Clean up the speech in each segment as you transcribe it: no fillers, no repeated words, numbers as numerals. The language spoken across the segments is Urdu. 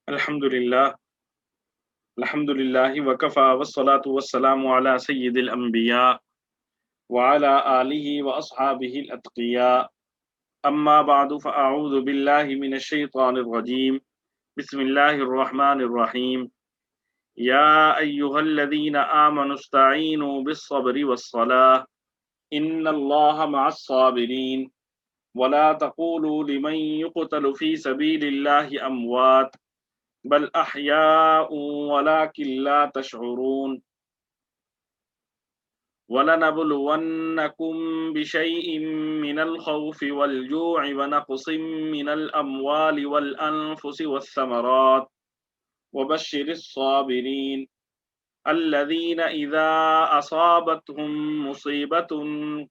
الحمدللہ الحمدللہ وکفا والصلاة والسلام علی سید الانبیاء وعلی آلہ واصحابہ الاتقیاء اما بعد فاعوذ باللہ من الشیطان الرجیم بسم اللہ الرحمن الرحیم یا ایہا الذین آمنوا استعینوا بالصبر والصلاة ان اللہ مع الصابرین ولا تقولوا لمن يقتل في سبيل الله اموات بل احیاء ولكن لا تشعرون وَلَنَبْلُوَنَّكُمْ بِشَيْءٍ مِّنَ الْخَوْفِ وَالْجُوعِ وَنَقْصٍ مِّنَ الْأَمْوَالِ وَالْأَنفُسِ وَالثَّمَرَاتِ وَبَشِّرِ الصَّابِرِينَ الَّذِينَ إِذَا أَصَابَتْهُم مُّصِيبَةٌ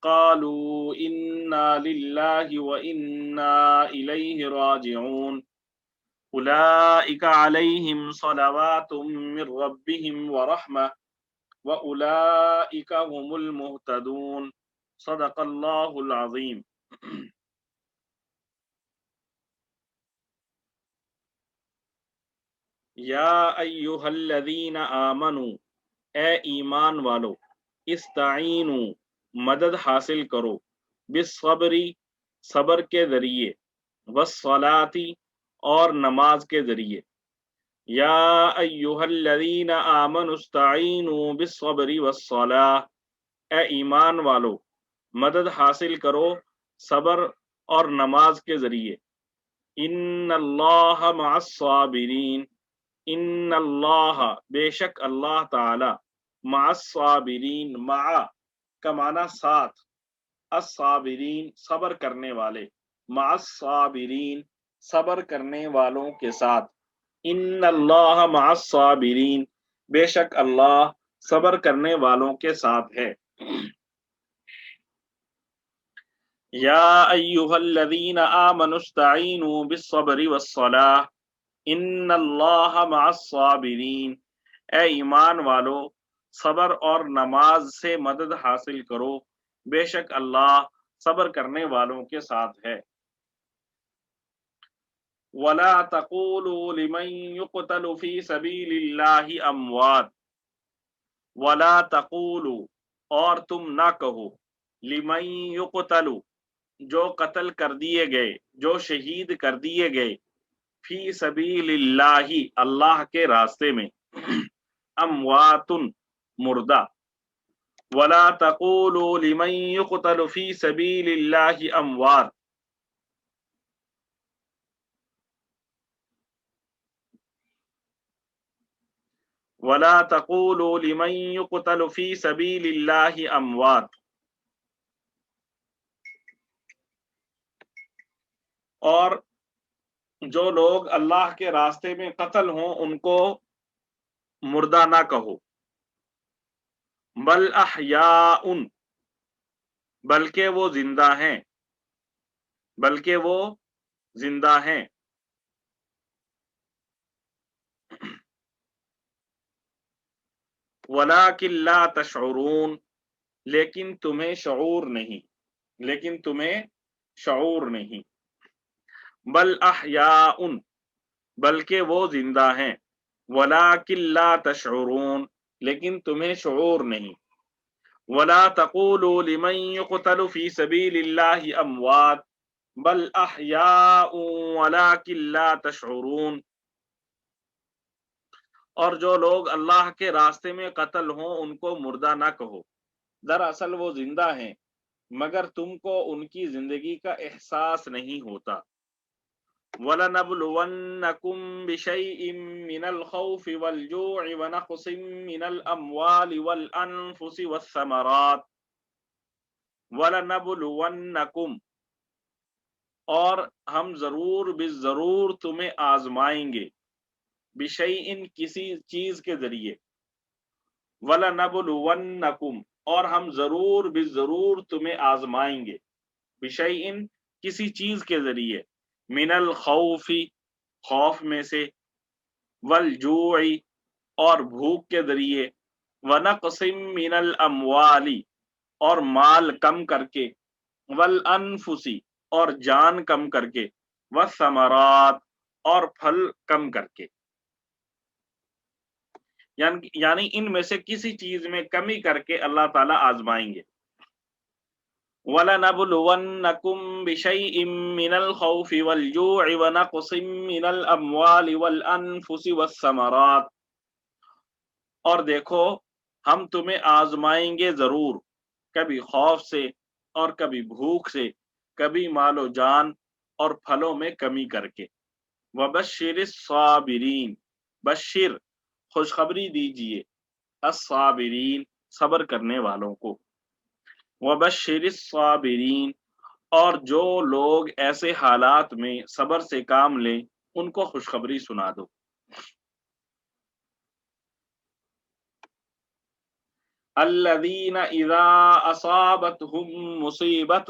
قَالُوا إِنَّا لِلَّهِ وَإِنَّا إِلَيْهِ راجعون أُولَئِكَ عَلَيْهِمْ صَلَوَاتٌ مِّن رَّبِّهِمْ وَرَحْمَةٌ وَأُولَئِكَ هُمُ الْمُهْتَدُونَ صدق اللہ العظیم۔ یا ایہا الذین آمنوا، اے ایمان والو، استعینوا، مدد حاصل کرو، بالصبری، صبر کے ذریعے، والصلاۃ، اور نماز کے ذریعے۔ یا ایہا الذین آمنوا استعینوا بالصبر والصلاۃ، اے ایمان والو، مدد حاصل کرو صبر اور نماز کے ذریعے۔ ان اللہ مع الصابرین، ان اللہ، بے شک اللہ تعالی، مع الصابرین، مع کا معنی ساتھ، الصابرین صبر کرنے والے، مع الصابرین صبر کرنے والوں کے ساتھ۔ ان اللہ مع الصابرین، بے شک اللہ صبر کرنے والوں کے ساتھ ہے۔ یا ایہا الذین آمنوا استعینوا بالصبر والصلاۃ ان اللہ مع الصابرین، اے ایمان والو، صبر اور نماز سے مدد حاصل کرو، بے شک اللہ صبر کرنے والوں کے ساتھ ہے۔ وَلَا تَقُولُوا لِمَن يُقْتَلُ فِي سَبِيلِ اللَّهِ أَمْوَاتٌ، وَلَا تَقُولُوا، اور تم نہ کہو، لِمَن يُقْتَلُ، جو قتل کر دیے گئے، جو شہید کر دیے گئے، فی سبیل اللہ، اللہ کے راستے میں، اموات، مردہ۔ ولا تقولوا لمن يقتل فی سبیل اللہ اموات، ولا تقولوا لمن يقتل فی سبیل اللہ اموات، اور جو لوگ اللہ کے راستے میں قتل ہوں ان کو مردہ نہ کہو۔ بل احیاء، بلکہ وہ زندہ ہیں، بلکہ وہ زندہ ہیں۔ وَلَٰكِن لَا تَشْعُرُونَ، لیکن تمہیں شعور نہیں، لیکن تمہیں شعور نہیں۔ بل احیاء، بلکہ وہ زندہ ہیں، وَلَٰكِن لَا تَشْعُرُونَ، لیکن تمہیں شعور نہیں۔ وَلَا تَقُولُوا لِمَن يُقْتَلُ فِي سَبِيلِ اللَّهِ أَمْوَاتٌ بَلْ أَحْيَاءٌ وَلَٰكِن لَا تَشْعُرُونَ، اور جو لوگ اللہ کے راستے میں قتل ہوں ان کو مردہ نہ کہو، دراصل وہ زندہ ہیں مگر تم کو ان کی زندگی کا احساس نہیں ہوتا۔ وَلَنَبْلُوَنَّكُمْ بِشَيْءٍ مِّنَ الْخَوْفِ وَالْجُوعِ وَنَقْصٍ مِّنَ الْأَمْوَالِ وَالْأَنفُسِ وَالثَّمَرَاتِ۔ وَلَنَبْلُوَنَّكُمْ، اور ہم ضرور بالضرور تمہیں آزمائیں گے، بِشَيْءٍ کسی چیز کے ذریعے، وَلَنَبْلُوَنَّكُمْ، اور ہم ضرور بالضرور تمہیں آزمائیں گے، بِشَيْءٍ کسی چیز کے ذریعے، من الخوف، خوف میں سے، والجوع، اور بھوک کے ذریعے، ونقص من الاموال، اور مال کم کر کے، والانفس، اور جان کم کر کے، والثمرات، اور پھل کم کر کے۔ یعنی ان میں سے کسی چیز میں کمی کر کے اللہ تعالیٰ آزمائیں گے. وَلَنَبْلُوَنَّكُمْ بِشَيْءٍ مِّنَ الْخَوْفِ وَالْجُوعِ وَنَقْصٍ مِّنَ الْأَمْوَالِ وَالْأَنفُسِ وَالثَّمَرَاتِ، اور دیکھو ہم تمہیں آزمائیں گے ضرور، کبھی خوف سے اور کبھی بھوک سے، کبھی مال و جان اور پھلوں میں کمی کر کے. وَبَشِّرِ الصَّابِرِينَ، بشر خوشخبری دیجئے، الصابرین صبر کرنے والوں کو. وَبَشِّرِ الصَّابِرِينَ، اور جو لوگ ایسے حالات میں صبر سے کام لیں ان کو خوشخبری سنا دو. الذین اذا اصابتهم مصیبة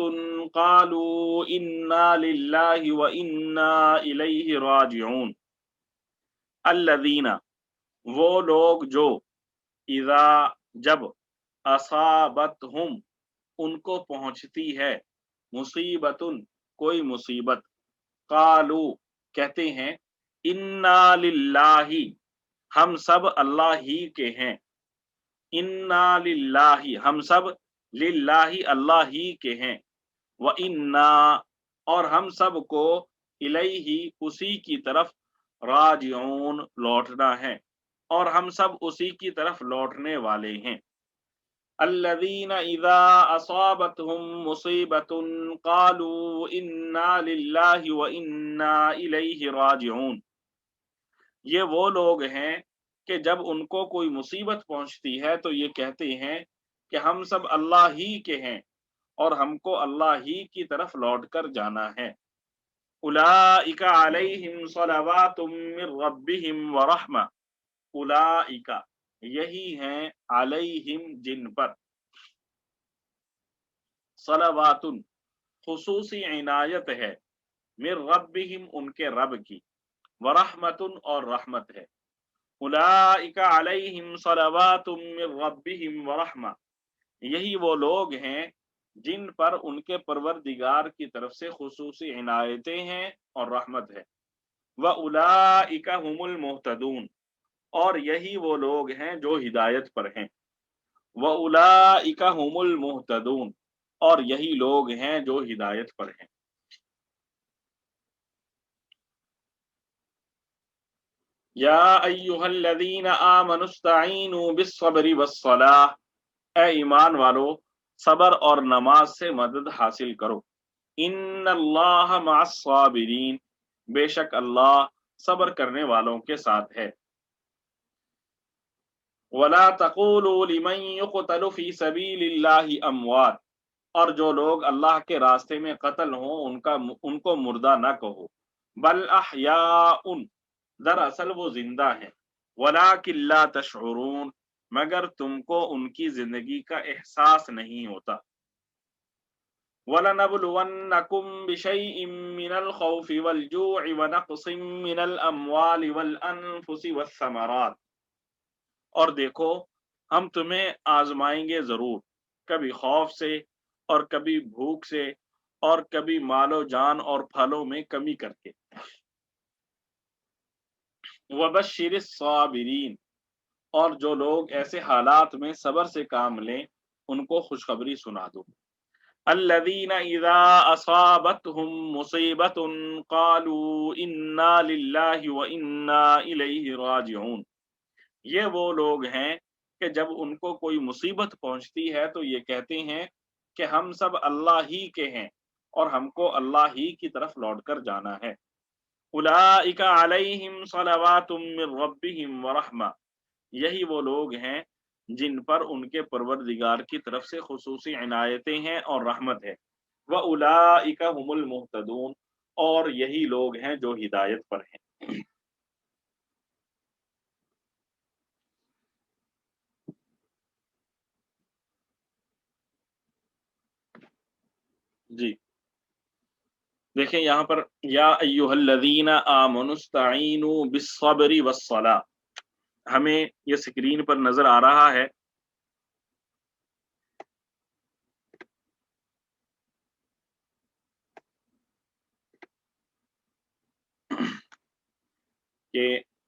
قالوا انا للہ وانا الیہ راجعون. الذین وہ لوگ جو، اذا جب، اصابتہم ان کو پہنچتی ہے، مصیبت کوئی مصیبت، قالو کہتے ہیں، انا للہ ہم سب اللہ ہی کے ہیں، انا للہ ہم سب، للہ اللہ ہی کے ہیں، وانا اور ہم سب کو، الیہ اسی کی طرف، راجعون لوٹنا ہے، اور ہم سب اسی کی طرف لوٹنے والے ہیں. الذین اذا اصابتهم مصیبة قالوا انا للہ وانا الیہ راجعون. یہ وہ لوگ ہیں کہ جب ان کو کوئی مصیبت پہنچتی ہے تو یہ کہتے ہیں کہ ہم سب اللہ ہی کے ہیں اور ہم کو اللہ ہی کی طرف لوٹ کر جانا ہے. اولئک علیہم صلوات من ربہم ورحمہ، اولئک یہی ہیں، علیہم جن پر، صلوات خصوصی عنایت ہے، من ربہم ان کے رب کی، ورحمت اور رحمت ہے. اولئک علیہم صلوات من ربہم ورحمہ، یہی وہ لوگ ہیں جن پر ان کے پروردگار کی طرف سے خصوصی عنایتیں ہیں اور رحمت ہے. وَأُولَئِكَ هُمُ الْمُهْتَدُونَ، اور یہی وہ لوگ ہیں جو ہدایت پر ہیں. وَأُولَئِكَ هُمُ الْمُهْتَدُونَ، اور یہی لوگ ہیں جو ہدایت پر ہیں. یا ایھا الذین آمنوا استعینوا بالصبر والصلاۃ، اے ایمان والو صبر اور نماز سے مدد حاصل کرو. ان اللہ مع الصابرین، بے شک اللہ صبر کرنے والوں کے ساتھ ہے. ولا تقولوا لمن يقتل في سبيل الله اموات، اور جو لوگ اللہ کے راستے میں قتل ہوں ان کو مردہ نہ کہو. بل احیاء، دراصل وہ زندہ ہیں. ولکن لا تشعرون، مگر تم کو ان کی زندگی کا احساس نہیں ہوتا. وَلَنَبْلُوَنَّكُمْ بِشَيْءٍ مِّنَ الْخَوْفِ وَالْجُوعِ وَنَقْصٍ مِّنَ الْأَمْوَالِ وَالْأَنفُسِ وَالثَّمَرَاتِ، اور دیکھو ہم تمہیں آزمائیں گے ضرور، کبھی خوف سے اور کبھی بھوک سے اور کبھی مال و جان اور پھلوں میں کمی کر کے. وَبَشِّرِ الصَّابِرِينَ، اور جو لوگ ایسے حالات میں صبر سے کام لیں ان کو خوشخبری سنا دو. الذین اذا اصابتهم مصیبة قالوا انا للہ وانا الیہ راجعون. یہ وہ لوگ ہیں کہ جب ان کو کوئی مصیبت پہنچتی ہے تو یہ کہتے ہیں کہ ہم سب اللہ ہی کے ہیں اور ہم کو اللہ ہی کی طرف لوٹ کر جانا ہے. اولئک علیہم صلوات من ربہم ورحمہ، یہی وہ لوگ ہیں جن پر ان کے پروردگار کی طرف سے خصوصی عنایتیں ہیں اور رحمت ہے. وَأُولَئِكَ هُمُ الْمُهْتَدُونَ، اور یہی لوگ ہیں جو ہدایت پر ہیں. جی دیکھیں یہاں پر، یا ایھا الذین آمنوا استعینوا بالصبر والصلاۃ، ہمیں یہ اسکرین پر نظر آ رہا ہے کہ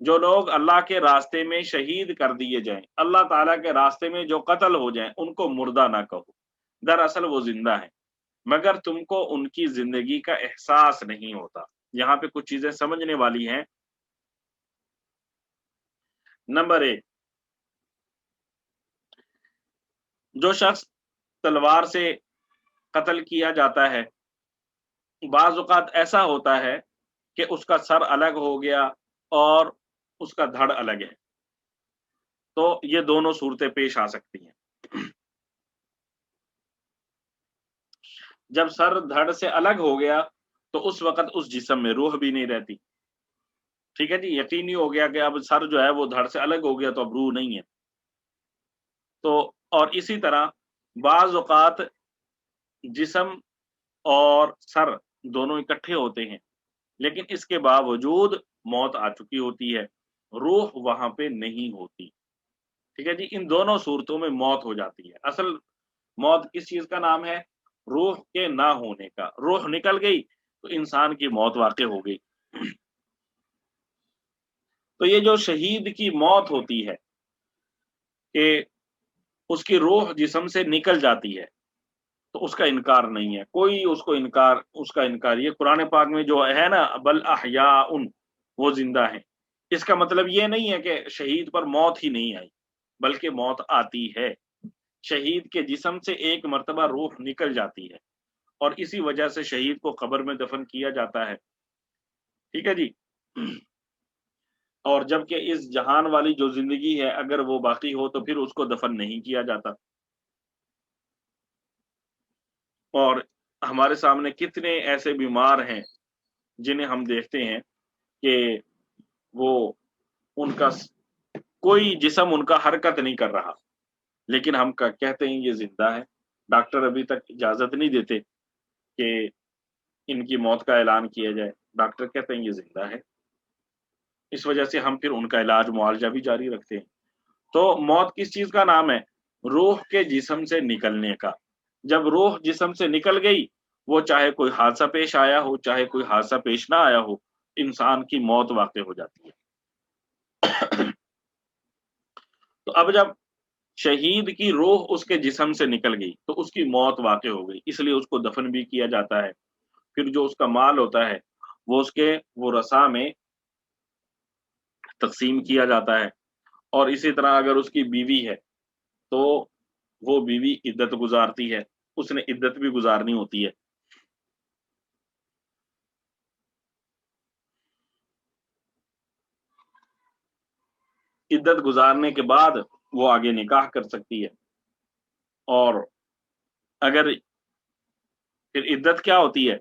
جو لوگ اللہ کے راستے میں شہید کر دیے جائیں، اللہ تعالیٰ کے راستے میں جو قتل ہو جائیں، ان کو مردہ نہ کہو، دراصل وہ زندہ ہیں، مگر تم کو ان کی زندگی کا احساس نہیں ہوتا۔ یہاں پہ کچھ چیزیں سمجھنے والی ہیں۔ نمبر 1، جو شخص تلوار سے قتل کیا جاتا ہے، بعض اوقات ایسا ہوتا ہے کہ اس کا سر الگ ہو گیا اور اس کا دھڑ الگ ہے، تو یہ دونوں صورتیں پیش آ سکتی ہیں۔ جب سر دھڑ سے الگ ہو گیا تو اس وقت اس جسم میں روح بھی نہیں رہتی، ٹھیک ہے جی، یقینی ہو گیا کہ اب سر جو ہے وہ دھڑ سے الگ ہو گیا تو اب روح نہیں ہے۔ تو اور اسی طرح بعض اوقات جسم اور سر دونوں اکٹھے ہوتے ہیں، لیکن اس کے باوجود موت آ چکی ہوتی ہے، روح وہاں پہ نہیں ہوتی، ٹھیک ہے جی، ان دونوں صورتوں میں موت ہو جاتی ہے۔ اصل موت کس چیز کا نام ہے؟ روح کے نہ ہونے کا۔ روح نکل گئی تو انسان کی موت واقع ہو گئی۔ تو یہ جو شہید کی موت ہوتی ہے کہ اس کی روح جسم سے نکل جاتی ہے، تو اس کا انکار نہیں ہے، کوئی اس کا انکار یہ قرآن پاک میں جو ہے نا، بل احیاء، وہ زندہ ہیں، اس کا مطلب یہ نہیں ہے کہ شہید پر موت ہی نہیں آئی، بلکہ موت آتی ہے۔ شہید کے جسم سے ایک مرتبہ روح نکل جاتی ہے اور اسی وجہ سے شہید کو قبر میں دفن کیا جاتا ہے، ٹھیک ہے جی۔ اور جبکہ اس جہان والی جو زندگی ہے اگر وہ باقی ہو تو پھر اس کو دفن نہیں کیا جاتا۔ اور ہمارے سامنے کتنے ایسے بیمار ہیں جنہیں ہم دیکھتے ہیں کہ وہ ان کا کوئی جسم ان کا حرکت نہیں کر رہا، لیکن ہم کہتے ہیں یہ زندہ ہے۔ ڈاکٹر ابھی تک اجازت نہیں دیتے کہ ان کی موت کا اعلان کیا جائے، ڈاکٹر کہتے ہیں یہ زندہ ہے، اس وجہ سے ہم پھر ان کا علاج معالجہ بھی جاری رکھتے ہیں۔ تو موت کس چیز کا نام ہے؟ روح کے جسم سے نکلنے کا۔ جب روح جسم سے نکل گئی، وہ چاہے کوئی حادثہ پیش آیا ہو چاہے کوئی حادثہ پیش نہ آیا ہو، انسان کی موت واقع ہو جاتی ہے۔ تو اب جب شہید کی روح اس کے جسم سے نکل گئی تو اس کی موت واقع ہو گئی، اس لیے اس کو دفن بھی کیا جاتا ہے۔ پھر جو اس کا مال ہوتا ہے وہ اس کے ورثاء میں تقسیم کیا جاتا ہے، اور اسی طرح اگر اس کی بیوی ہے تو وہ بیوی عدت گزارتی ہے، اس نے عدت بھی گزارنی ہوتی ہے۔ عدت گزارنے کے بعد وہ آگے نکاح کر سکتی ہے، اور اگر پھر عدت کیا ہوتی ہے؟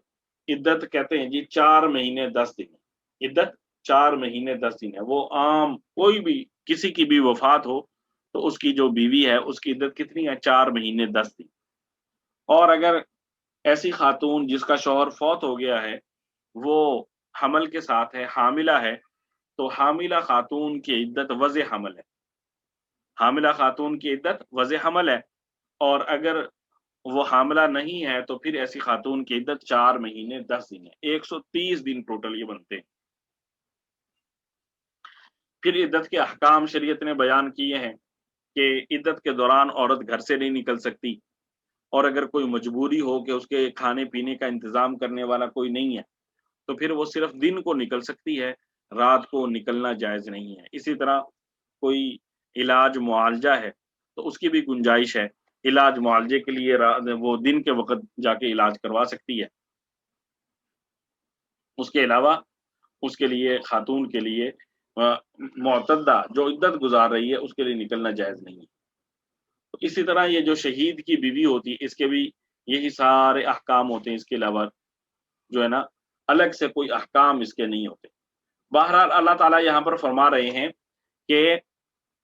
عدت کہتے ہیں جی 4 مہینے 10 دن، عدت 4 مہینے 10 دن ہے۔ وہ عام کوئی بھی کسی کی بھی وفات ہو تو اس کی جو بیوی ہے اس کی عدت کتنی ہے؟ 4 مہینے 10 دن۔ اور اگر ایسی خاتون جس کا شوہر فوت ہو گیا ہے وہ حمل کے ساتھ ہے، حاملہ ہے، تو حاملہ خاتون کی عدت وضع حمل ہے، حاملہ خاتون کی عدت وضع حمل ہے۔ اور اگر وہ حاملہ نہیں ہے تو پھر ایسی خاتون کی عدت 4 مہینے 10 دن ہے، 130 دن ٹوٹل یہ بنتے ہیں۔ پھر عدت کے احکام شریعت نے بیان کیے ہیں کہ عدت کے دوران عورت گھر سے نہیں نکل سکتی، اور اگر کوئی مجبوری ہو کہ اس کے کھانے پینے کا انتظام کرنے والا کوئی نہیں ہے تو پھر وہ صرف دن کو نکل سکتی ہے، رات کو نکلنا جائز نہیں ہے۔ اسی طرح کوئی علاج معالجہ ہے تو اس کی بھی گنجائش ہے، علاج معالجے کے لیے وہ دن کے وقت جا کے علاج کروا سکتی ہے۔ اس کے علاوہ اس کے لیے خاتون کے لیے معتدہ جو عدت گزار رہی ہے اس کے لیے نکلنا جائز نہیں ہے۔ تو اسی طرح یہ جو شہید کی بیوی ہوتی ہے اس کے بھی یہی سارے احکام ہوتے ہیں، اس کے علاوہ جو ہے نا الگ سے کوئی احکام اس کے نہیں ہوتے۔ بہرحال اللہ تعالیٰ یہاں پر فرما رہے ہیں کہ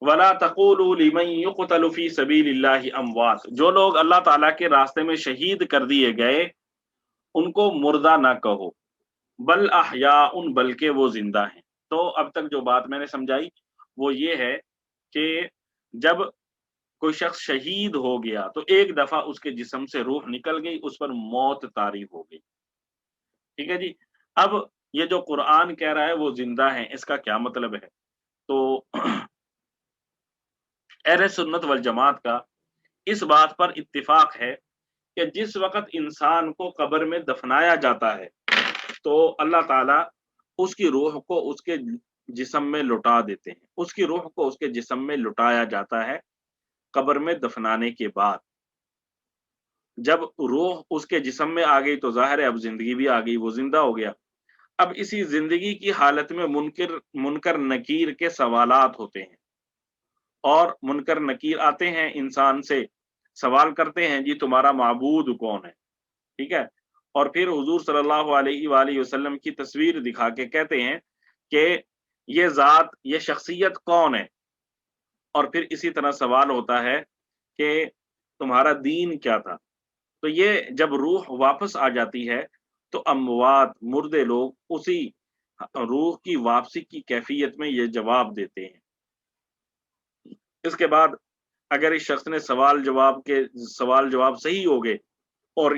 وَلَا تَقُولُوا لِمَن يُقْتَلُ فِي سَبِيلِ اللَّهِ أَمْوَاتٌ، جو لوگ اللہ تعالیٰ کے راستے میں شہید کر دیے گئے ان کو مردہ نہ کہو، بل احیاء، بلکہ وہ زندہ ہیں۔ تو اب تک جو بات میں نے سمجھائی وہ یہ ہے کہ جب کوئی شخص شہید ہو گیا تو ایک دفعہ اس کے جسم سے روح نکل گئی، اس پر موت طاری ہو گئی، ٹھیک ہے جی۔ اب یہ جو قرآن کہہ رہا ہے وہ زندہ ہیں، اس کا کیا مطلب ہے؟ تو اہل سنت والجماعت کا اس بات پر اتفاق ہے کہ جس وقت انسان کو قبر میں دفنایا جاتا ہے تو اللہ تعالیٰ اس کی روح کو اس کے جسم میں لٹا دیتے ہیں، اس کی روح کو اس کے جسم میں لٹایا جاتا ہے قبر میں دفنانے کے بعد۔ جب روح اس کے جسم میں آ گئی تو ظاہر ہے اب زندگی بھی آ گئی، وہ زندہ ہو گیا۔ اب اسی زندگی کی حالت میں منکر نکیر کے سوالات ہوتے ہیں، اور منکر نکیر آتے ہیں انسان سے، سوال کرتے ہیں جی تمہارا معبود کون ہے، ٹھیک ہے، اور پھر حضور صلی اللہ علیہ وآلہ وسلم کی تصویر دکھا کے کہتے ہیں کہ یہ ذات، یہ شخصیت کون ہے، اور پھر اسی طرح سوال ہوتا ہے کہ تمہارا دین کیا تھا۔ تو یہ جب روح واپس آ جاتی ہے تو اموات، مردے لوگ اسی روح کی واپسی کی کیفیت میں یہ جواب دیتے ہیں۔ اس کے بعد اگر اس شخص نے سوال جواب صحیح ہو گئے اور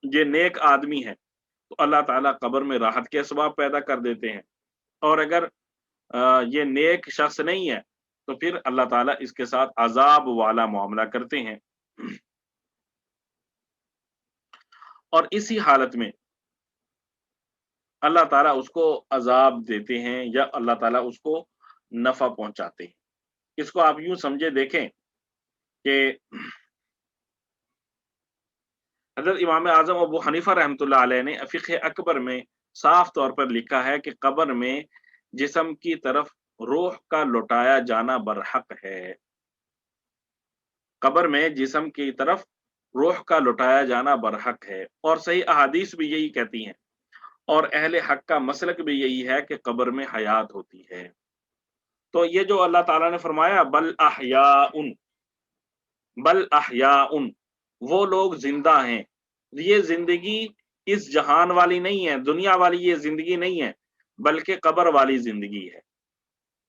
یہ نیک آدمی ہے تو اللہ تعالیٰ قبر میں راحت کے اسباب پیدا کر دیتے ہیں، اور اگر یہ نیک شخص نہیں ہے تو پھر اللہ تعالیٰ اس کے ساتھ عذاب والا معاملہ کرتے ہیں، اور اسی حالت میں اللہ تعالیٰ اس کو عذاب دیتے ہیں یا اللہ تعالیٰ اس کو نفع پہنچاتے ہیں۔ اس کو آپ یوں سمجھے دیکھیں کہ حضرت امام اعظم ابو حنیفہ رحمۃ اللہ علیہ نے فقہ اکبر میں صاف طور پر لکھا ہے کہ قبر میں جسم کی طرف روح کا لوٹایا جانا برحق ہے، قبر میں جسم کی طرف روح کا لوٹایا جانا برحق ہے، اور صحیح احادیث بھی یہی کہتی ہیں، اور اہل حق کا مسلک بھی یہی ہے کہ قبر میں حیات ہوتی ہے۔ تو یہ جو اللہ تعالیٰ نے فرمایا بل احیاء، وہ لوگ زندہ ہیں، یہ زندگی اس جہان والی نہیں ہے، دنیا والی یہ زندگی نہیں ہے، بلکہ قبر والی زندگی ہے،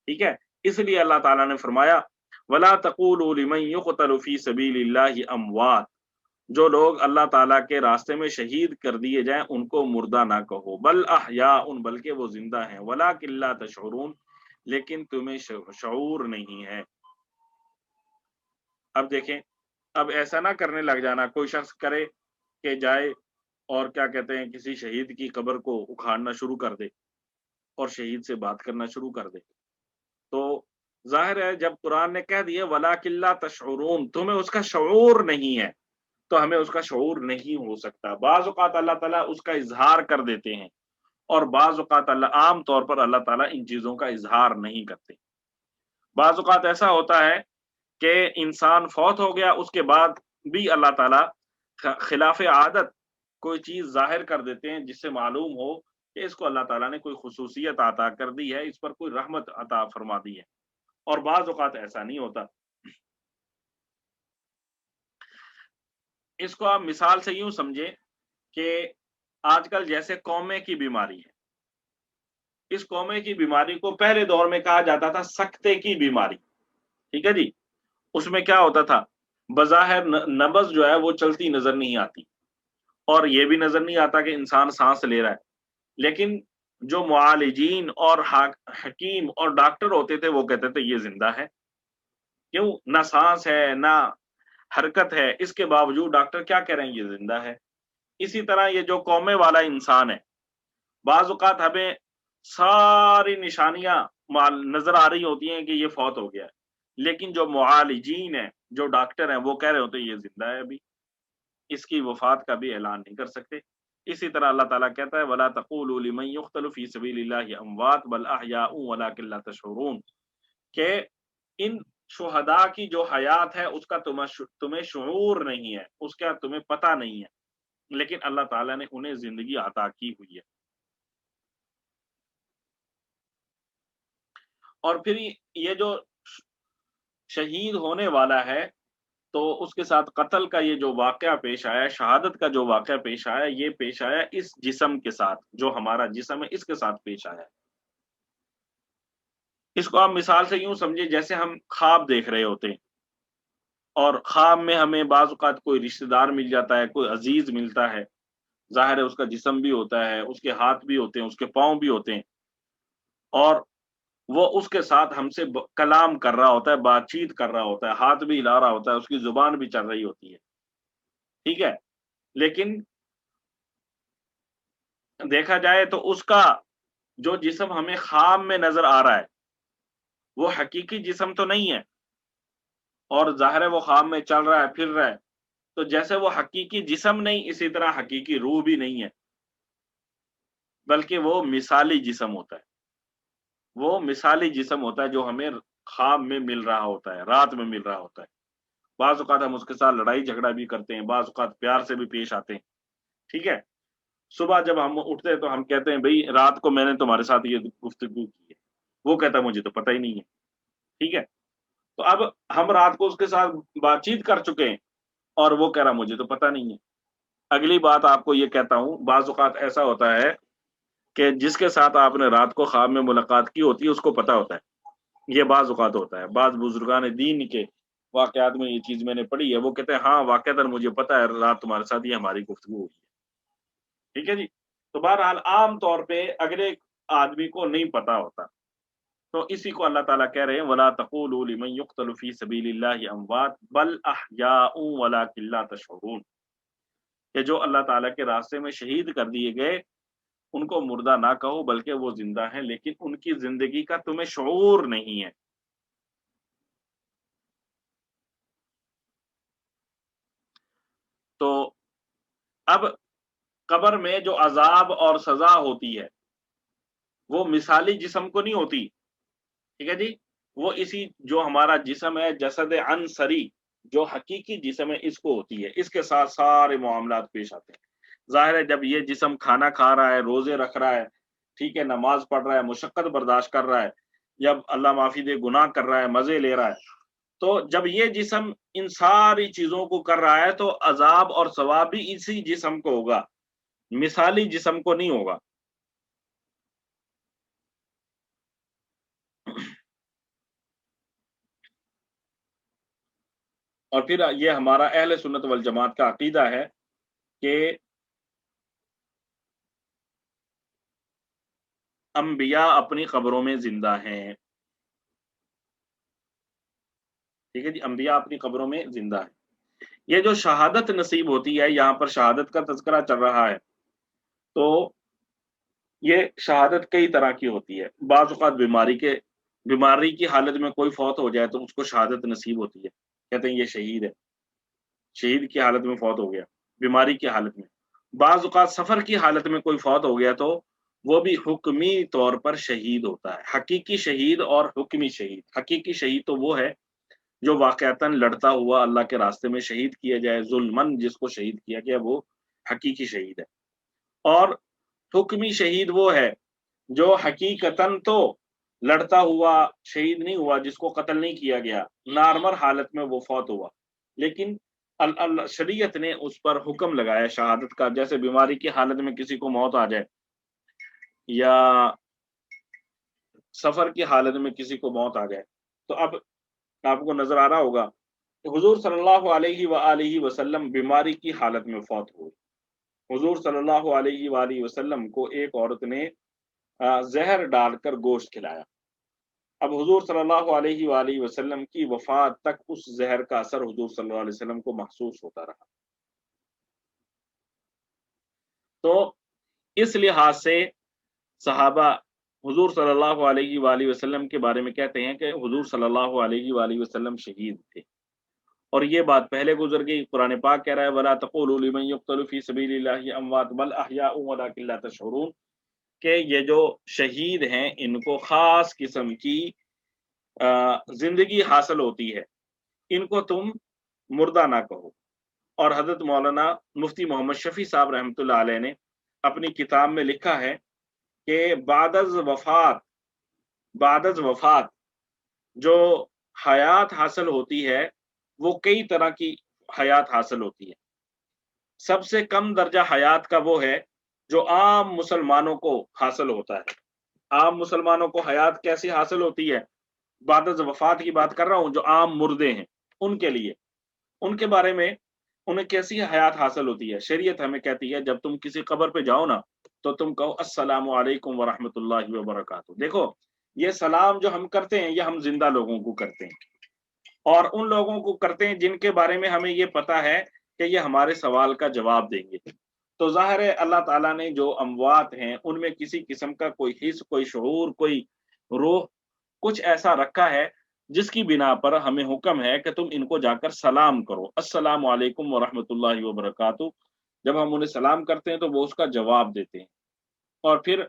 ٹھیک ہے۔ اس لیے اللہ تعالیٰ نے فرمایا وَلَا تَقُولُوا لِمَن يُقْتَلُ فِي سَبِيلِ اللَّهِ أَمْوَاتٌ، جو لوگ اللہ تعالیٰ کے راستے میں شہید کر دیے جائیں ان کو مردہ نہ کہو، بل احیاء، بلکہ وہ زندہ ہیں، وَلَٰكِن لَا تَشْعُرُونَ، لیکن تمہیں شعور نہیں ہے۔ اب دیکھیں، اب ایسا نہ کرنے لگ جانا، کوئی شخص کرے کہ جائے اور کیا کہتے ہیں کسی شہید کی قبر کو اکھاڑنا شروع کر دے اور شہید سے بات کرنا شروع کر دے، تو ظاہر ہے جب قرآن نے کہہ دیا وَلَٰكِن لَا تَشْعُرُونَ، تمہیں اس کا شعور نہیں ہے، تو ہمیں اس کا شعور نہیں ہو سکتا۔ بعض اوقات اللہ تعالیٰ اس کا اظہار کر دیتے ہیں، اور بعض اوقات عام طور پر اللہ تعالیٰ ان چیزوں کا اظہار نہیں کرتے۔ بعض اوقات ایسا ہوتا ہے کہ انسان فوت ہو گیا، اس کے بعد بھی اللہ تعالیٰ خلاف عادت کوئی چیز ظاہر کر دیتے ہیں جس سے معلوم ہو کہ اس کو اللہ تعالیٰ نے کوئی خصوصیت عطا کر دی ہے، اس پر کوئی رحمت عطا فرما دی ہے، اور بعض اوقات ایسا نہیں ہوتا۔ اس کو آپ مثال سے یوں سمجھے کہ آج کل جیسے قومے کی بیماری ہے، اس قومے کی بیماری کو پہلے دور میں کہا جاتا تھا سکتے کی بیماری، ٹھیک ہے جی۔ اس میں کیا ہوتا تھا، بظاہر نبض جو ہے وہ چلتی نظر نہیں آتی، اور یہ بھی نظر نہیں آتا کہ انسان سانس لے رہا ہے، لیکن جو معالجین اور حکیم اور ڈاکٹر ہوتے تھے وہ کہتے تھے یہ زندہ ہے، کیوں، نہ سانس ہے نہ حرکت ہے، اس کے باوجود ڈاکٹر کیا کہہ رہے ہیں یہ زندہ ہے۔ اسی طرح یہ جو قومے والا انسان ہے، بعض اوقات ہمیں ساری نشانیاں نظر آ رہی ہوتی ہیں کہ یہ فوت ہو گیا ہے، لیکن جو معالجین ہیں، جو ڈاکٹر ہیں، وہ کہہ رہے ہوتے ہیں یہ زندہ ہے، ابھی اس کی وفات کا بھی اعلان نہیں کر سکتے۔ اسی طرح اللہ تعالیٰ کہتا ہے وَلَا تَقُولُوا لِمَن يُقْتَلُ فِي سَبِيلِ اللَّهِ أَمْوَاتٌ بَلْ أَحْيَاءٌ وَلَٰكِن لَا تَشْعُرُونَ، کہ ان شہداء کی جو حیات ہے اس کا تمہیں شعور نہیں ہے، اس کا تمہیں پتہ نہیں ہے، لیکن اللہ تعالیٰ نے انہیں زندگی عطا کی ہوئی ہے۔ اور پھر یہ جو شہید ہونے والا ہے تو اس کے ساتھ قتل کا یہ جو واقعہ پیش آیا، شہادت کا جو واقعہ پیش آیا، یہ پیش آیا اس جسم کے ساتھ، جو ہمارا جسم ہے اس کے ساتھ پیش آیا۔ اس کو آپ مثال سے یوں سمجھے جیسے ہم خواب دیکھ رہے ہوتے ہیں، اور خواب میں ہمیں بعض اوقات کوئی رشتہ دار مل جاتا ہے، کوئی عزیز ملتا ہے، ظاہر ہے اس کا جسم بھی ہوتا ہے، اس کے ہاتھ بھی ہوتے ہیں، اس کے پاؤں بھی ہوتے ہیں، اور وہ اس کے ساتھ ہم سے کلام کر رہا ہوتا ہے، بات چیت کر رہا ہوتا ہے، ہاتھ بھی ہلا رہا ہوتا ہے، اس کی زبان بھی چل رہی ہوتی ہے، ٹھیک ہے، لیکن دیکھا جائے تو اس کا جو جسم ہمیں خواب میں نظر آ رہا ہے وہ حقیقی جسم تو نہیں ہے، اور ظاہر ہے وہ خواب میں چل رہا ہے، پھر رہا ہے، تو جیسے وہ حقیقی جسم نہیں، اسی طرح حقیقی روح بھی نہیں ہے، بلکہ وہ مثالی جسم ہوتا ہے، وہ مثالی جسم ہوتا ہے جو ہمیں خواب میں مل رہا ہوتا ہے، رات میں مل رہا ہوتا ہے۔ بعض اوقات ہم اس کے ساتھ لڑائی جھگڑا بھی کرتے ہیں، بعض اوقات پیار سے بھی پیش آتے ہیں، ٹھیک ہے، صبح جب ہم اٹھتے ہیں تو ہم کہتے ہیں بھئی رات کو میں نے تمہارے ساتھ یہ گفتگو کی ہے، وہ کہتا ہے مجھے تو پتہ ہی نہیں ہے، ٹھیک ہے، تو اب ہم رات کو اس کے ساتھ بات چیت کر چکے ہیں اور وہ کہہ رہا مجھے تو پتہ نہیں ہے۔ اگلی بات آپ کو یہ کہتا ہوں، بعض اوقات ایسا ہوتا ہے کہ جس کے ساتھ آپ نے رات کو خواب میں ملاقات کی ہوتی ہے اس کو پتہ ہوتا ہے، یہ بعض اوقات ہوتا ہے، بعض بزرگان دین کے واقعات میں یہ چیز میں نے پڑھی ہے، وہ کہتے ہیں ہاں واقعتاً مجھے پتہ ہے رات تمہارے ساتھ یہ ہماری گفتگو ہوئی ہے، ٹھیک ہے جی، تو بہرحال عام طور پہ اگلے آدمی کو نہیں پتہ ہوتا، تو اسی کو اللہ تعالیٰ کہہ رہے ہیں وَلَا تَقُولُوا لِمَن يُقْتَلُ فِي سَبِيلِ اللَّهِ أَمْوَاتٌ بَلْ أَحْيَاءٌ وَلَٰكِن لَّا تَشْعُرُونَ، کہ جو اللہ تعالیٰ کے راستے میں شہید کر دیے گئے ان کو مردہ نہ کہو بلکہ وہ زندہ ہیں، لیکن ان کی زندگی کا تمہیں شعور نہیں ہے۔ تو اب قبر میں جو عذاب اور سزا ہوتی ہے وہ مثالی جسم کو نہیں ہوتی، ٹھیک ہے جی، وہ اسی جو ہمارا جسم ہے جسد عنصری جو حقیقی جسم ہے اس کو ہوتی ہے، اس کے ساتھ سارے معاملات پیش آتے ہیں۔ ظاہر ہے جب یہ جسم کھانا کھا رہا ہے، روزے رکھ رہا ہے، ٹھیک ہے، نماز پڑھ رہا ہے، مشقت برداشت کر رہا ہے، جب اللہ معافی دے گناہ کر رہا ہے، مزے لے رہا ہے، تو جب یہ جسم ان ساری چیزوں کو کر رہا ہے تو عذاب اور ثواب بھی اسی جسم کو ہوگا، مثالی جسم کو نہیں ہوگا۔ اور پھر یہ ہمارا اہل سنت والجماعت کا عقیدہ ہے کہ انبیاء اپنی قبروں میں زندہ ہیں، ٹھیک ہے جی، انبیاء اپنی قبروں میں زندہ ہیں۔ یہ جو شہادت نصیب ہوتی ہے، یہاں پر شہادت کا تذکرہ چل رہا ہے، تو یہ شہادت کئی طرح کی ہوتی ہے، بعض اوقات بیماری کی حالت میں کوئی فوت ہو جائے تو اس کو شہادت نصیب ہوتی ہے، کہتے ہیں یہ شہید ہے، شہید کی حالت میں فوت ہو گیا، بیماری کی حالت میں۔ بعض اوقات سفر کی حالت میں کوئی فوت ہو گیا تو وہ بھی حکمی طور پر شہید ہوتا ہے، حقیقی شہید اور حکمی شہید۔ حقیقی شہید تو وہ ہے جو واقعتاً لڑتا ہوا اللہ کے راستے میں شہید کیا جائے، ظلمن جس کو شہید کیا گیا وہ حقیقی شہید ہے، اور حکمی شہید وہ ہے جو حقیقتاً تو لڑتا ہوا شہید نہیں ہوا، جس کو قتل نہیں کیا گیا، نارمل حالت میں وہ فوت ہوا، لیکن شریعت نے اس پر حکم لگایا شہادت کا، جیسے بیماری کی حالت میں کسی کو موت آ جائے یا سفر کی حالت میں کسی کو موت آ جائے، تو اب آپ کو نظر آ رہا ہوگا کہ حضور صلی اللہ علیہ وآلہ وسلم بیماری کی حالت میں فوت ہوئے۔ حضور صلی اللہ علیہ وآلہ وسلم کو ایک عورت نے زہر ڈال کر گوشت کھلایا، اب حضور صلی اللہ علیہ وآلہ وسلم کی وفات تک اس زہر کا اثر حضور صلی اللہ علیہ وسلم کو محسوس ہوتا رہا، تو اس لحاظ سے صحابہ حضور صلی اللہ علیہ وآلہ وسلم کے بارے میں کہتے ہیں کہ حضور صلی اللہ علیہ وآلہ وسلم شہید تھے، اور یہ بات پہلے گزر گئی، قرآن پاک کہہ رہا ہے وَلَا تَقُولُوا لِمَن يُقْتَلُ فِي سَبِيلِ اللَّهِ أَمْوَاتٌ بَلْ أَحْيَاءٌ وَلَٰكِن لَّا تَشْعُرُونَ، کہ یہ جو شہید ہیں ان کو خاص قسم کی زندگی حاصل ہوتی ہے، ان کو تم مردہ نہ کہو۔ اور حضرت مولانا مفتی محمد شفیع صاحب رحمۃ اللہ علیہ نے اپنی کتاب میں لکھا ہے کہ بعد از وفات جو حیات حاصل ہوتی ہے وہ کئی طرح کی حیات حاصل ہوتی ہے، سب سے کم درجہ حیات کا وہ ہے جو عام مسلمانوں کو حاصل ہوتا ہے۔ عام مسلمانوں کو حیات کیسی حاصل ہوتی ہے؟ بعد از وفات کی بات کر رہا ہوں، جو عام مردے ہیں ان کے لیے، ان کے بارے میں انہیں کیسی حیات حاصل ہوتی ہے؟ شریعت ہمیں کہتی ہے جب تم کسی قبر پہ جاؤ نا تو تم کہو السلام علیکم ورحمۃ اللہ وبرکاتہ۔ دیکھو یہ سلام جو ہم کرتے ہیں یہ ہم زندہ لوگوں کو کرتے ہیں، اور ان لوگوں کو کرتے ہیں جن کے بارے میں ہمیں یہ پتا ہے کہ یہ ہمارے سوال کا جواب دیں گے۔ تو ظاہر ہے اللہ تعالیٰ نے جو اموات ہیں ان میں کسی قسم کا کوئی حس، کوئی شعور، کوئی روح، کچھ ایسا رکھا ہے جس کی بنا پر ہمیں حکم ہے کہ تم ان کو جا کر سلام کرو، السلام علیکم ورحمۃ اللہ وبرکاتہ۔ جب ہم انہیں سلام کرتے ہیں تو وہ اس کا جواب دیتے ہیں، اور پھر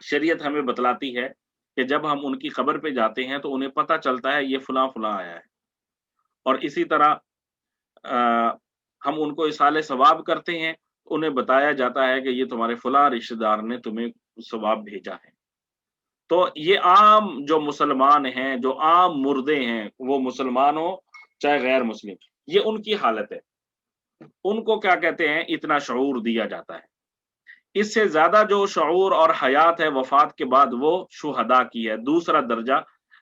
شریعت ہمیں بتلاتی ہے کہ جب ہم ان کی خبر پہ جاتے ہیں تو انہیں پتہ چلتا ہے یہ فلاں فلاں آیا ہے، اور اسی طرح ہم ان کو اصالِ ثواب کرتے ہیں، انہیں بتایا جاتا ہے کہ یہ تمہارے فلاں رشتہ دار نے تمہیں ثواب بھیجا ہے۔ تو یہ عام جو مسلمان ہیں، جو عام مردے ہیں، وہ مسلمان ہو چاہے غیر مسلم، یہ ان کی حالت ہے۔ ان کو کیا کہتے ہیں، اتنا شعور دیا جاتا ہے۔ اس سے زیادہ جو شعور اور حیات ہے وفات کے بعد، وہ شہداء کی ہے۔ دوسرا درجہ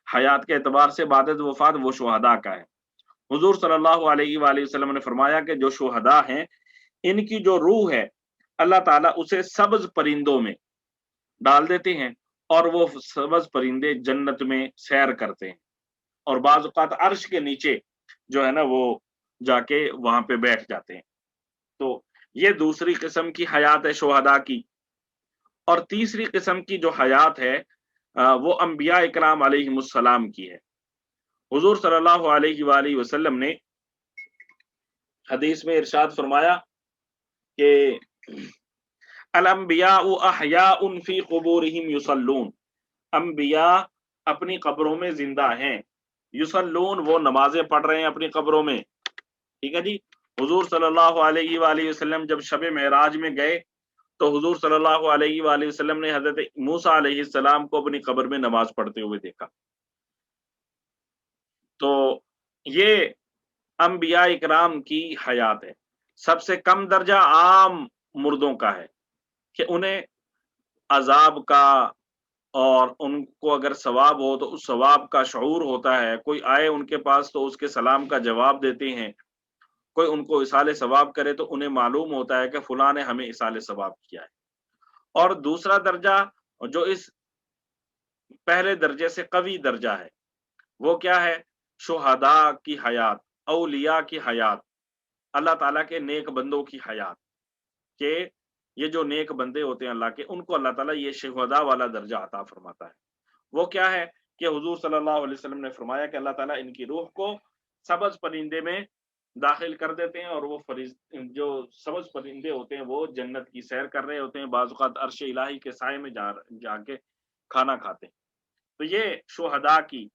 حیات کے اعتبار سے بعد از وفات وہ شہداء کا ہے۔ حضور صلی اللہ علیہ وآلہ وسلم نے فرمایا کہ جو شہداء ہیں ان کی جو روح ہے اللہ تعالیٰ اسے سبز پرندوں میں ڈال دیتے ہیں، اور وہ سبز پرندے جنت میں سیر کرتے ہیں، اور بعض اوقات عرش کے نیچے جو ہے نا وہ جا کے وہاں پہ بیٹھ جاتے ہیں۔ تو یہ دوسری قسم کی حیات ہے شہداء کی۔ اور تیسری قسم کی جو حیات ہے وہ انبیاء اکرام علیہم السلام کی ہے۔ حضور صلی اللہ علیہ وآلہ وسلم نے حدیث میں ارشاد فرمایا کہ الانبیاء احیاء فی قبورہم یصلون، انبیاء اپنی قبروں میں زندہ ہیں، یصلون وہ نمازیں پڑھ رہے ہیں اپنی قبروں میں، ٹھیک ہے جی۔ حضور صلی اللہ علیہ وآلہ وسلم جب شب معراج میں گئے تو حضور صلی اللہ علیہ وآلہ وسلم نے حضرت موسیٰ علیہ السلام کو اپنی قبر میں نماز پڑھتے ہوئے دیکھا۔ تو یہ انبیاء اکرام کی حیات ہے۔ سب سے کم درجہ عام مردوں کا ہے کہ انہیں عذاب کا، اور ان کو اگر ثواب ہو تو اس ثواب کا شعور ہوتا ہے، کوئی آئے ان کے پاس تو اس کے سلام کا جواب دیتے ہیں، کوئی ان کو اصال ثواب کرے تو انہیں معلوم ہوتا ہے کہ فلاں نے ہمیں اصال ثواب کیا ہے۔ اور دوسرا درجہ جو اس پہلے درجے سے قوی درجہ ہے وہ کیا ہے، شہداء کی حیات، اولیاء کی حیات، اللہ تعالیٰ کے نیک بندوں کی حیات، کہ یہ جو نیک بندے ہوتے ہیں اللہ کے، ان کو اللہ تعالیٰ یہ شہداء والا درجہ عطا فرماتا ہے۔ وہ کیا ہے کہ حضور صلی اللہ علیہ وسلم نے فرمایا کہ اللہ تعالیٰ ان کی روح کو سبز پرندے میں داخل کر دیتے ہیں، اور وہ جو سبز پرندے ہوتے ہیں وہ جنت کی سیر کر رہے ہوتے ہیں، بعض اوقات عرش الہی کے سائے میں جا کے کھانا کھاتے ہیں۔ تو یہ شہداء کی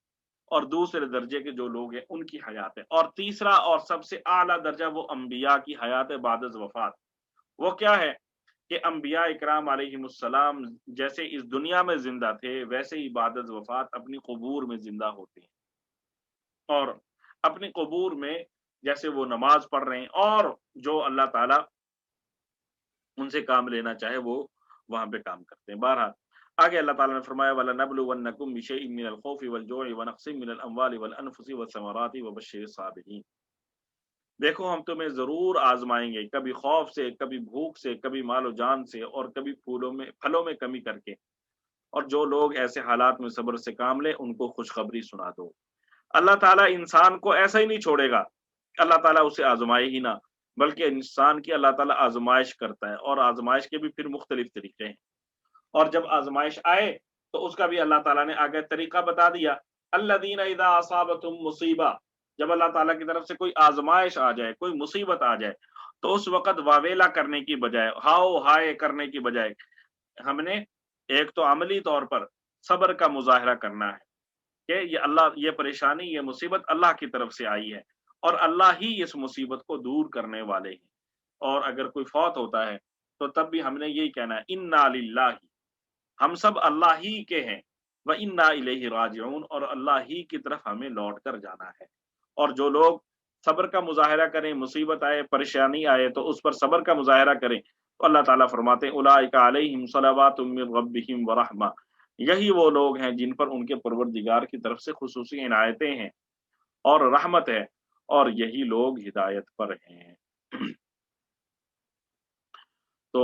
اور دوسرے درجے کے جو لوگ ہیں ان کی حیات ہے۔ اور تیسرا اور سب سے اعلیٰ درجہ وہ انبیاء کی حیات ہے بعد از وفات۔ وہ کیا ہے کہ انبیاء اکرام علیہم السلام جیسے اس دنیا میں زندہ تھے ویسے ہی بعد از وفات اپنی قبور میں زندہ ہوتے ہیں، اور اپنی قبور میں جیسے وہ نماز پڑھ رہے ہیں، اور جو اللہ تعالیٰ ان سے کام لینا چاہے وہ وہاں پہ کام کرتے ہیں۔ بہرحال آگے اللہ تعالیٰ نے فرمایا وَلَنَبْلُوَنَّكُم بِشَيْءٍ مِّنَ الْخَوْفِ وَالْجُوعِ وَنَقْصٍ مِّنَ الْأَمْوَالِ وَالْأَنفُسِ وَالثَّمَرَاتِ وَبَشِّرِ الصَّابِرِينَ۔ دیکھو ہم تمہیں ضرور آزمائیں گے، کبھی خوف سے، کبھی بھوک سے، کبھی مال و جان سے، اور کبھی پھلوں میں کمی کر کے، اور جو لوگ ایسے حالات میں صبر سے کام لے ان کو خوشخبری سنا دو۔ اللہ تعالیٰ انسان کو ایسا ہی نہیں چھوڑے گا، اللہ تعالیٰ اسے آزمائے ہی نہ، بلکہ انسان کی اللہ تعالیٰ آزمائش کرتا ہے، اور آزمائش کے بھی پھر مختلف طریقے ہیں۔ اور جب آزمائش آئے تو اس کا بھی اللہ تعالیٰ نے آگے طریقہ بتا دیا۔ الذین اذا اصابتہم مصیبہ، جب اللہ تعالیٰ کی طرف سے کوئی آزمائش آ جائے، کوئی مصیبت آ جائے، تو اس وقت واویلا کرنے کی بجائے، ہاؤ ہائے کرنے کی بجائے، ہم نے ایک تو عملی طور پر صبر کا مظاہرہ کرنا ہے کہ یہ پریشانی، یہ مصیبت اللہ کی طرف سے آئی ہے، اور اللہ ہی اس مصیبت کو دور کرنے والے ہیں۔ اور اگر کوئی فوت ہوتا ہے تو تب بھی ہم نے یہی کہنا ہے انا للہ، ہم سب اللہ ہی کے ہیں، وَإِنَّا إِلَيْهِ رَاجِعُونَ، اور اللہ ہی کی طرف ہمیں لوٹ کر جانا ہے۔ اور جو لوگ صبر کا مظاہرہ کریں، مصیبت آئے، پریشانی آئے تو اس پر صبر کا مظاہرہ کریں، تو اللہ تعالیٰ فرماتے ہیں اولئک علیہم صلوات من ربہم ورحمہ، یہی وہ لوگ ہیں جن پر ان کے پروردگار کی طرف سے خصوصی عنایتیں ہیں اور رحمت ہے، اور یہی لوگ ہدایت پر ہیں۔ تو